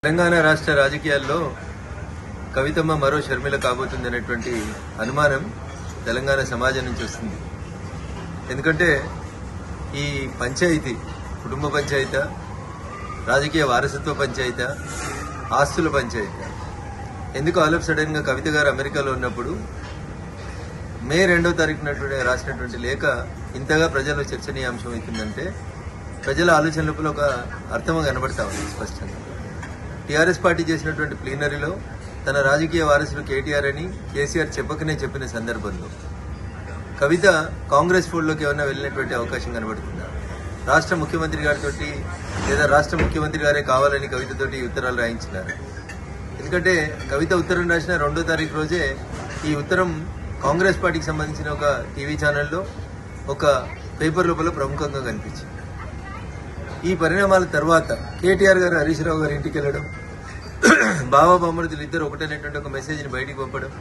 తెలంగాణ రాష్ట్ర రాజకీయాల్లో కవితమ్మ మరో షర్మిల కాబోతుందనేటువంటి అనుమానం తెలంగాణ సమాజం నుంచి వస్తుంది. ఎందుకంటే ఈ పంచాయతీ కుటుంబ పంచాయతీ, రాజకీయ వారసత్వ పంచాయతీ, ఆస్తుల పంచాయతీ ఎందుకు ఆల్ ఆఫ్ సడన్ గా కవిత గారు అమెరికాలో ఉన్నప్పుడు మే 2వ తారీఖున రాసినటువంటి లేఖ ఇంతగా ప్రజల్లో చర్చనీయాంశం అవుతుందంటే ప్రజల ఆలోచన లోపల ఒక అర్థం కనబడతా ఉంది స్పష్టంగా. టీఆర్ఎస్ పార్టీ చేసినటువంటి ప్లీనరీలో తన రాజకీయ వారసులు కేటీఆర్ అని కేసీఆర్ చెప్పిన సందర్భంలో కవిత కాంగ్రెస్ ఫోల్డ్లోకి ఏమన్నా వెళ్ళినటువంటి అవకాశం కనబడుతుందా? రాష్ట్ర ముఖ్యమంత్రి గారితో లేదా రాష్ట్ర ముఖ్యమంత్రి గారే కావాలని కవితతోటి ఉత్తరాలు రాయించినారు. ఎందుకంటే కవిత ఉత్తరం రాసిన 2వ తారీఖు రోజే ఈ ఉత్తరం కాంగ్రెస్ పార్టీకి సంబంధించిన ఒక టీవీ ఛానల్లో ఒక పేపర్ లోపల ప్రముఖంగా కనిపించింది. ఈ పరిణామాల తర్వాత కేటీఆర్ గారు హరీష్ రావు గారి ఇంటికి వెళ్లడం, బాబా బామ్మర్దులు ఇద్దరు ఒకటనేటువంటి ఒక మెసేజ్ని బయటికి పంపడం,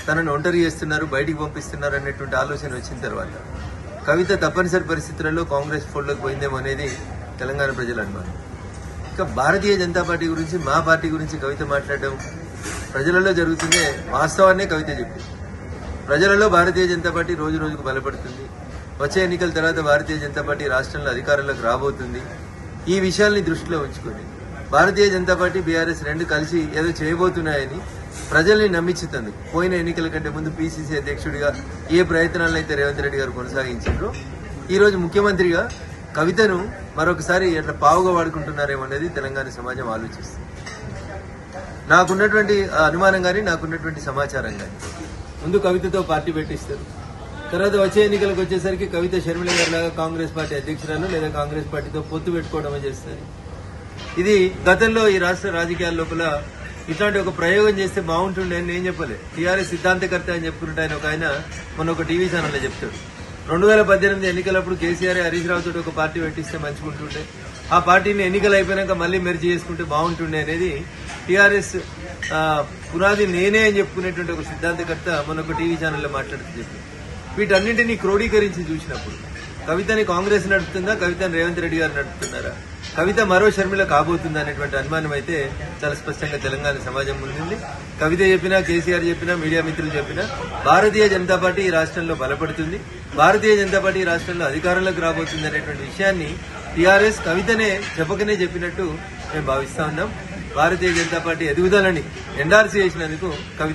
తనను ఒంటరి చేస్తున్నారు, బయటికి పంపిస్తున్నారు అనేటువంటి ఆలోచన వచ్చిన తర్వాత కవిత తప్పనిసరి పరిస్థితులలో కాంగ్రెస్ ఫోల్డ్లోకి పోయిందేమో అనేది తెలంగాణ ప్రజల అనుమానం. ఇక భారతీయ జనతా పార్టీ గురించి, మా పార్టీ గురించి కవిత మాట్లాడడం ప్రజలలో జరుగుతుందే వాస్తవాన్నే కవిత చెప్పింది. ప్రజలలో భారతీయ జనతా పార్టీ రోజు రోజుకు బలపడుతుంది. వచ్చే ఎన్నికల తర్వాత భారతీయ జనతా పార్టీ రాష్ట్రంలో అధికారంలోకి రాబోతుంది. ఈ విషయాల్ని దృష్టిలో ఉంచుకొని భారతీయ జనతా పార్టీ, బీఆర్ఎస్ రెండు కలిసి ఏదో చేయబోతున్నాయని ప్రజల్ని నమ్మించుతుంది. పోయిన ఎన్నికల కంటే ముందు పీసీసీ అధ్యక్షుడిగా ఏ ప్రయత్నాలను అయితే రేవంత్ రెడ్డి గారు కొనసాగించారో ఈ రోజు ముఖ్యమంత్రిగా కవితను మరొకసారి ఎట్లా పావుగా వాడుకుంటున్నారేమో అనేది తెలంగాణ సమాజం ఆలోచిస్తుంది. నాకున్నటువంటి అనుమానం కానీ, నాకున్నటువంటి సమాచారం కానీ, ముందు కవితతో పార్టీ పెట్టిస్తారు, తర్వాత వచ్చే ఎన్నికలకు వచ్చేసరికి కవిత షర్మిల గారిలాగా కాంగ్రెస్ పార్టీ అధ్యక్షురాలు లేదా కాంగ్రెస్ పార్టీతో పొత్తు పెట్టుకోవడమే చేస్తారు. ఇది గతంలో ఈ రాష్ట్ర రాజకీయాల లోపల ఇట్లాంటి ఒక ప్రయోగం చేస్తే బాగుంటుండే అని నేను చెప్పలే. టీఆర్ఎస్ సిద్ధాంతకర్త అని చెప్పుకుంటే ఆయన మొన్న ఒక టీవీ ఛానల్లో చెప్తాడు, 2018 ఎన్నికలప్పుడు కేసీఆర్ హరీష్ రావు తోటి ఒక పార్టీ పెట్టిస్తే మంచిగుంటుండే, ఆ పార్టీని ఎన్నికలు అయిపోయినాక మళ్లీ మెర్జీ చేసుకుంటే బాగుంటుండే అనేది టీఆర్ఎస్ పునాది నేనే అని చెప్పుకునేటువంటి ఒక సిద్ధాంతకర్త మొన్న ఒక టీవీ ఛానల్లో మాట్లాడుతూ చెప్పింది. వీటన్నింటినీ క్రోడీకరించి చూసినప్పుడు కవితని కాంగ్రెస్ నడుపుతుందా, కవితని రేవంత్ రెడ్డి గారు నడుపుతున్నారా, కవిత మరో షర్మిల కాబోతుందా అనేటువంటి అనుమానం అయితే చాలా స్పష్టంగా తెలంగాణ సమాజం ముందుంది. కవిత చెప్పినా, కేసీఆర్ చెప్పినా, మీడియా మిత్రులు చెప్పినా భారతీయ జనతా పార్టీ ఈ రాష్ట్రంలో బలపడుతుంది, భారతీయ జనతా పార్టీ ఈ రాష్ట్రంలో అధికారంలోకి రాబోతుంది అనేటువంటి విషయాన్ని టీఆర్ఎస్ కవితనే చెప్పినట్టు మేము భావిస్తా ఉన్నాం. భారతీయ జనతా పార్టీ ఎదుగుదలని ఎండార్స్ చేసినందుకు కవిత